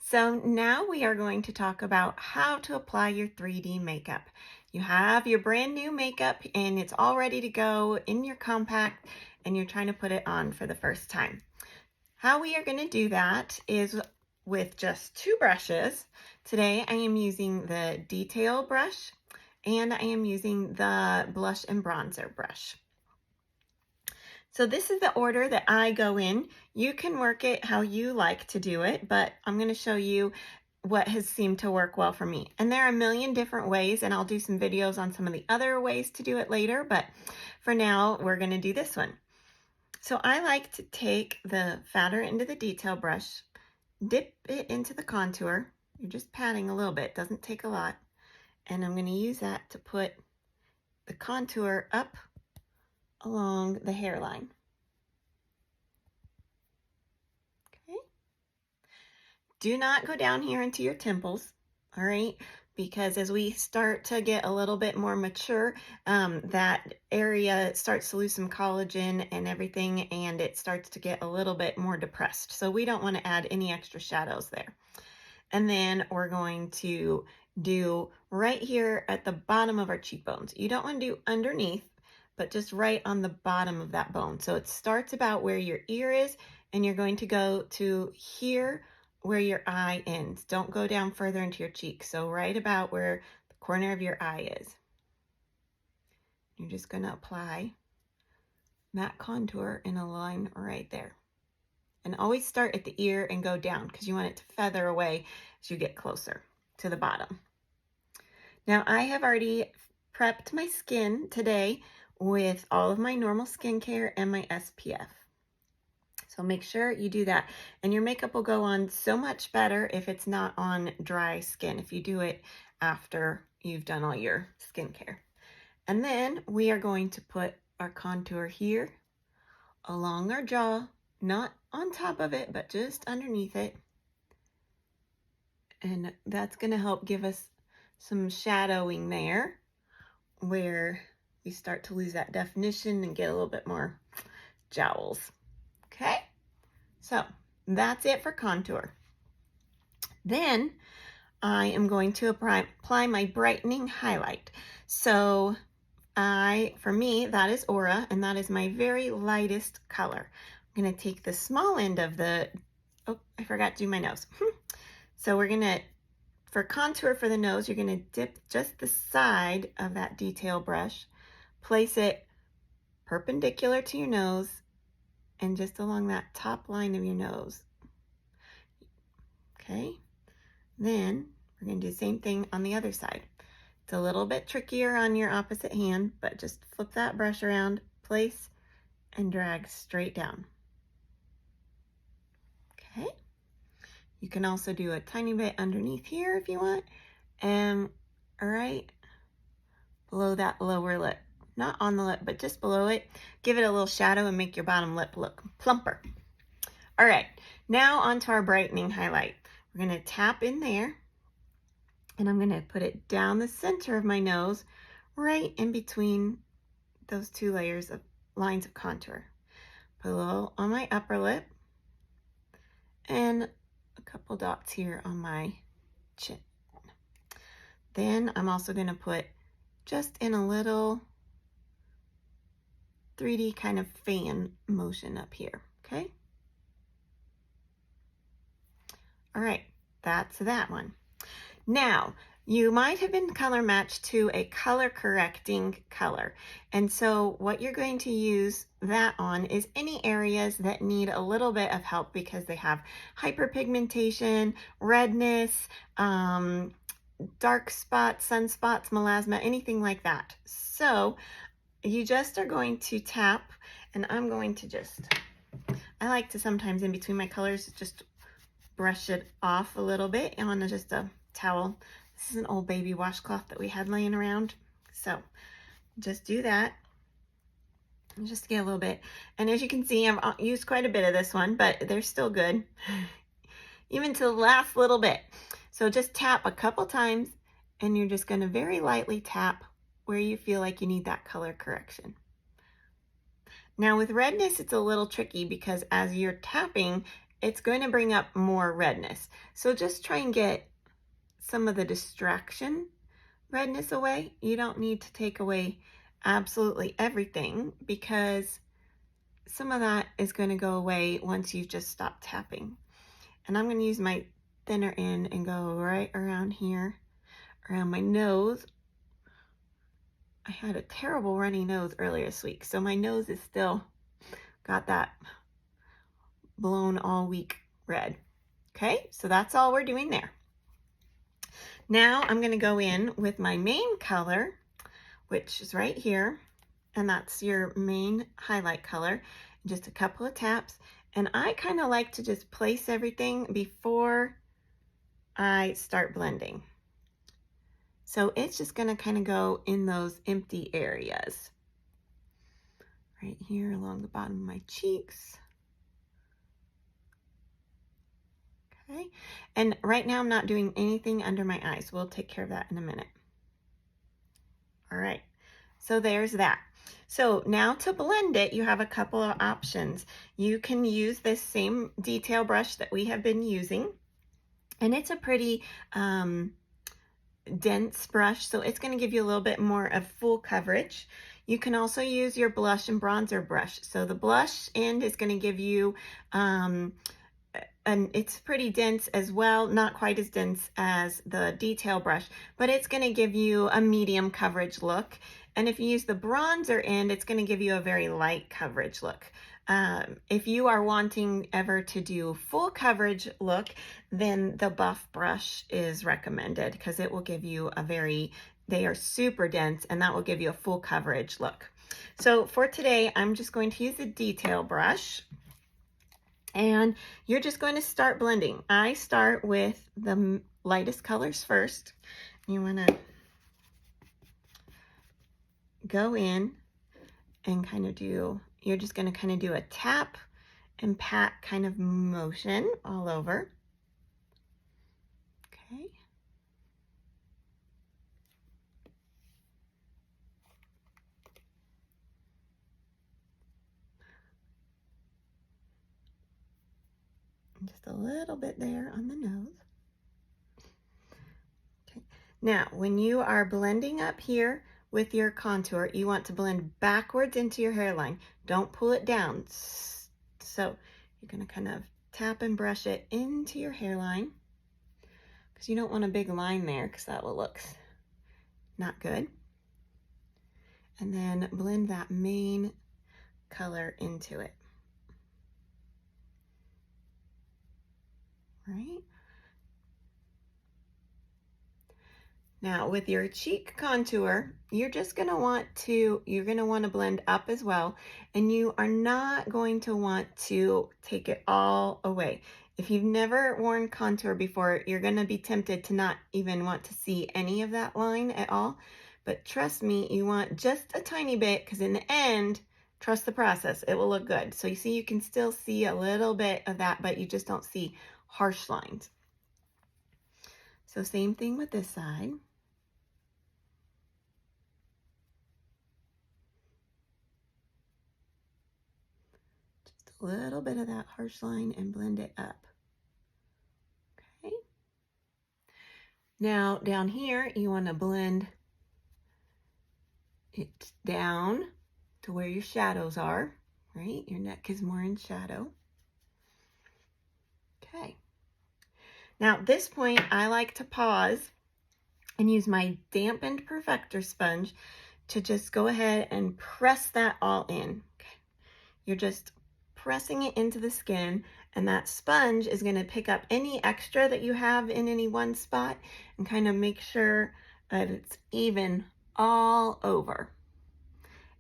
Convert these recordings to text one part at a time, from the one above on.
So now we are going to talk about how to apply your 3D makeup. You have your brand new makeup and it's all ready to go in your compact and you're trying to put it on for the first time. How we are going to do that is with just two brushes. Today I am using the detail brush and I am using the blush and bronzer brush. So this is the order that I go in. You can work it how you like to do it, but I'm going to show you what has seemed to work well for me. And there are a million different ways, and I'll do some videos on some of the other ways to do it later, but for now, we're going to do this one. So I like to take the fatter end of the detail brush, dip it into the contour. You're just patting a little bit, doesn't take a lot. And I'm going to use that to put the contour up along the hairline. Okay. Do not go down here into your temples, all right? Because as we start to get a little bit more mature, that area starts to lose some collagen and everything, and it starts to get a little bit more depressed. So we don't want to add any extra shadows there. And then we're going to do right here at the bottom of our cheekbones. You don't want to do underneath, but just right on the bottom of that bone. So it starts about where your ear is, and you're going to go to here where your eye ends. Don't go down further into your cheek. So right about where the corner of your eye is. You're just going to apply that contour in a line right there. And always start at the ear and go down because you want it to feather away as you get closer to the bottom. Now I have already prepped my skin today with all of my normal skincare and my SPF. So make sure you do that. And your makeup will go on so much better if it's not on dry skin, if you do it after you've done all your skincare. And then we are going to put our contour here along our jaw, not on top of it, but just underneath it. And that's going to help give us some shadowing there where we start to lose that definition and get a little bit more jowls. Okay, so that's it for contour. Then I am going to apply my brightening highlight. So for me, that is Aura, and that is my very lightest color. I'm going to take the small end of the, oh, I forgot to do my nose. So we're going to, for contour for the nose, you're going to dip just the side of that detail brush, place it perpendicular to your nose, and just along that top line of your nose. Okay, then we're going to do the same thing on the other side. It's a little bit trickier on your opposite hand, but just flip that brush around, place, and drag straight down. Okay, you can also do a tiny bit underneath here if you want, and right below that lower lip. Not on the lip, but just below it. Give it a little shadow and make your bottom lip look plumper. All right, now onto our brightening highlight. We're going to tap in there, and I'm going to put it down the center of my nose, right in between those two layers of lines of contour. Put a little on my upper lip, and a couple dots here on my chin. Then I'm also going to put just in a little 3D kind of fan motion up here, okay? All right, that's that one. Now, you might have been color matched to a color correcting color. And so what you're going to use that on is any areas that need a little bit of help because they have hyperpigmentation, redness, dark spots, sunspots, melasma, anything like that. So you just are going to tap, and I'm going to just, I like to sometimes in between my colors just brush it off a little bit on just a towel. This is an old baby washcloth that we had laying around. So just do that. Just get a little bit. And as you can see, I've used quite a bit of this one, but they're still good. Even to the last little bit. So just tap a couple times, and you're just going to very lightly tap where you feel like you need that color correction. Now with redness, it's a little tricky because as you're tapping, it's going to bring up more redness. So just try and get some of the distraction redness away. You don't need to take away absolutely everything, because some of that is going to go away once you just stop tapping. And I'm going to use my thinner end and go right around here, around my nose. I had a terrible runny nose earlier this week, so my nose is still got that blown all week red. Okay, so that's all we're doing there. Now I'm going to go in with my main color, which is right here, and that's your main highlight color. Just a couple of taps, and I kind of like to just place everything before I start blending. So it's just going to kind of go in those empty areas. Right here along the bottom of my cheeks. Okay, and right now I'm not doing anything under my eyes. We'll take care of that in a minute. All right, so there's that. So now to blend it, you have a couple of options. You can use this same detail brush that we have been using, and it's a pretty dense brush, so it's going to give you a little bit more of full coverage. You can also use your blush and bronzer brush. So the blush end is going to give you and it's pretty dense as well, not quite as dense as the detail brush, but it's going to give you a medium coverage look. And if you use the bronzer end, it's going to give you a very light coverage look. If you are wanting ever to do full coverage look, then the buff brush is recommended, because it will give you a they are super dense, and that will give you a full coverage look. So for today, I'm just going to use the detail brush. And you're just going to start blending. I start with the lightest colors first. You want to go in and kind of you're just going to kind of do a tap and pat kind of motion all over. Okay. Just a little bit there on the nose. Okay. Now, when you are blending up here with your contour, you want to blend backwards into your hairline. Don't pull it down. So you're going to kind of tap and brush it into your hairline, because you don't want a big line there, because that will look not good. And then blend that main color into it. Right? Now with your cheek contour, you're going to want to blend up as well, and you are not going to want to take it all away. If you've never worn contour before, you're going to be tempted to not even want to see any of that line at all. But trust me, you want just a tiny bit, because in the end, trust the process, it will look good. So you see, you can still see a little bit of that, but you just don't see harsh lines. So same thing with this side. Just a little bit of that harsh line and blend it up. Okay. Now down here, you want to blend it down to where your shadows are, right? Your neck is more in shadow. Okay. Now at this point, I like to pause and use my dampened Perfector sponge to just go ahead and press that all in. Okay. You're just pressing it into the skin, and that sponge is going to pick up any extra that you have in any one spot and kind of make sure that it's even all over.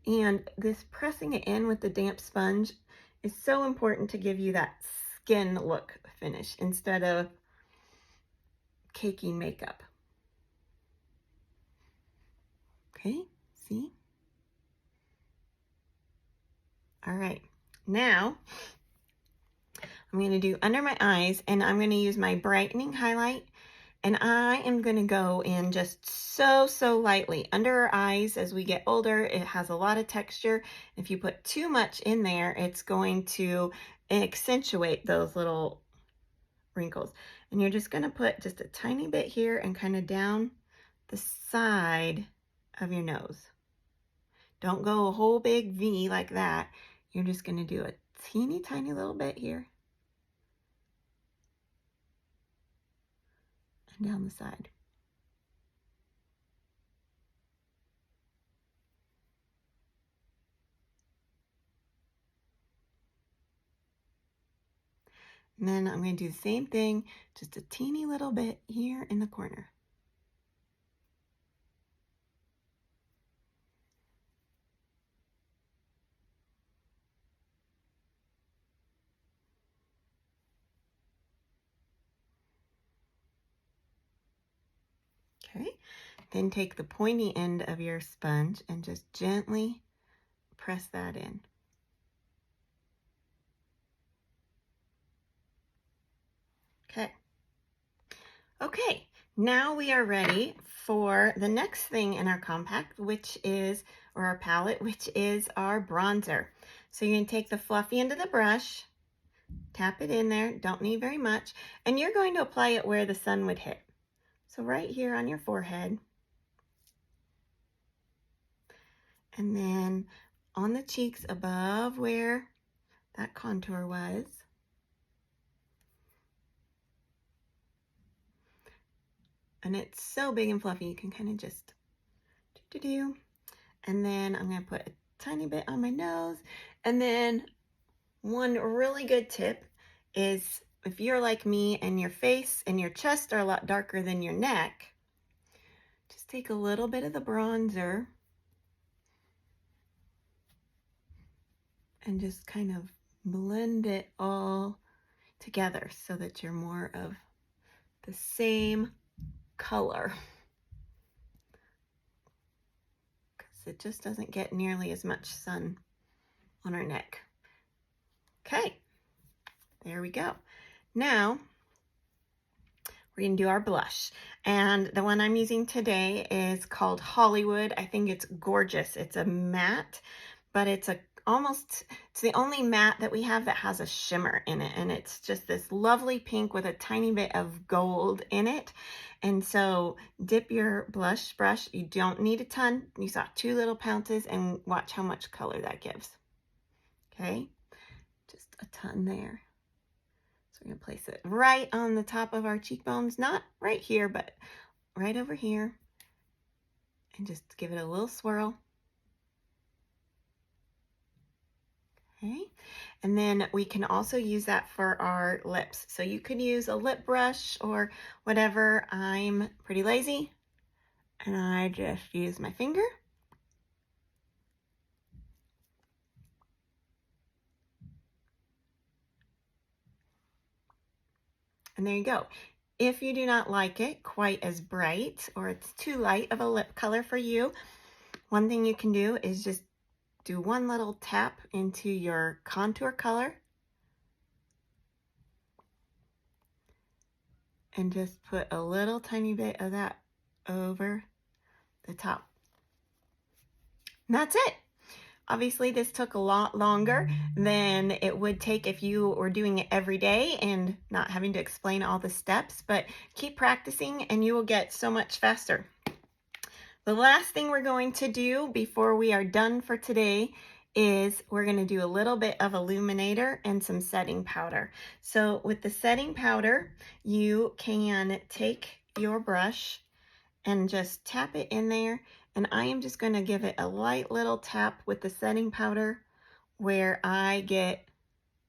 And this pressing it in with the damp sponge is so important to give you that skin look finish instead of cakey makeup. Okay, see? All right, now I'm going to do under my eyes, and I'm going to use my brightening highlight, And I am going to go in just so lightly under our eyes. As we get older, it has a lot of texture. If you put too much in there, it's going to accentuate those little wrinkles. And you're just going to put just a tiny bit here and kind of down the side of your nose. Don't go a whole big V like that. You're just going to do a teeny tiny little bit here and down the side. And then I'm going to do the same thing, just a teeny little bit here in the corner. Okay, then take the pointy end of your sponge and just gently press that in. Okay. Okay, now we are ready for the next thing in our compact, which is, or our palette, which is our bronzer. So you're going to take the fluffy end of the brush, tap it in there, don't need very much, and you're going to apply it where the sun would hit. So right here on your forehead, and then on the cheeks above where that contour was. And it's so big and fluffy, you can kind of just do. And then I'm going to put a tiny bit on my nose. And then one really good tip is, if you're like me and your face and your chest are a lot darker than your neck, just take a little bit of the bronzer and just kind of blend it all together so that you're more of the same color, because it just doesn't get nearly as much sun on our neck. Okay, there we go. Now we're going to do our blush, and the one I'm using today is called Hollywood. I think it's gorgeous. It's a matte, but it's the only matte that we have that has a shimmer in it, and it's just this lovely pink with a tiny bit of gold in it. And so dip your blush brush. You don't need a ton. You saw 2 little pounces, and watch how much color that gives. Okay, just a ton there. So we're going to place it right on the top of our cheekbones, not right here, but right over here, and just give it a little swirl. Okay, and then we can also use that for our lips. So you could use a lip brush or whatever. I'm pretty lazy, and I just use my finger. And there you go. If you do not like it quite as bright, or it's too light of a lip color for you, one thing you can do is just do one little tap into your contour color and just put a little tiny bit of that over the top. And that's it. Obviously, this took a lot longer than it would take if you were doing it every day and not having to explain all the steps, but keep practicing and you will get so much faster. The last thing we're going to do before we are done for today is we're going to do a little bit of illuminator and some setting powder. So with the setting powder, you can take your brush and just tap it in there. And I am just going to give it a light little tap with the setting powder where I get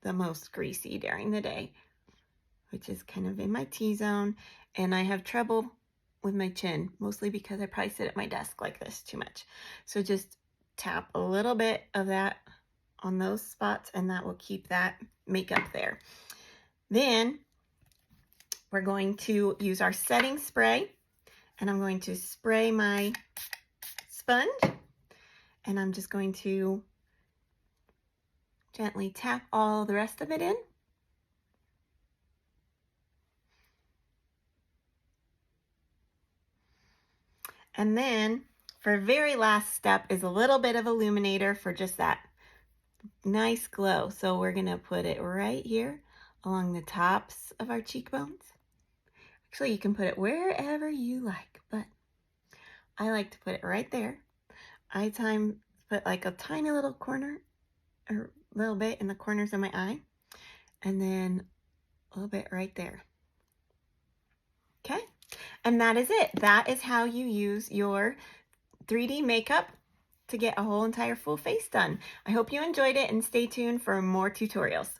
the most greasy during the day, which is kind of in my T-zone. And I have trouble with my chin, mostly because I probably sit at my desk like this too much. So just tap a little bit of that on those spots, and that will keep that makeup there. Then we're going to use our setting spray, and I'm going to spray my sponge, and I'm just going to gently tap all the rest of it in. And then for very last step is a little bit of Illuminator for just that nice glow. So we're going to put it right here along the tops of our cheekbones. Actually, you can put it wherever you like, but I like to put it right there. I put like a tiny little corner or a little bit in the corners of my eye, and then a little bit right there. Okay, and that is it. That is how you use your 3D makeup to get a whole entire full face done. I hope you enjoyed it, and stay tuned for more tutorials.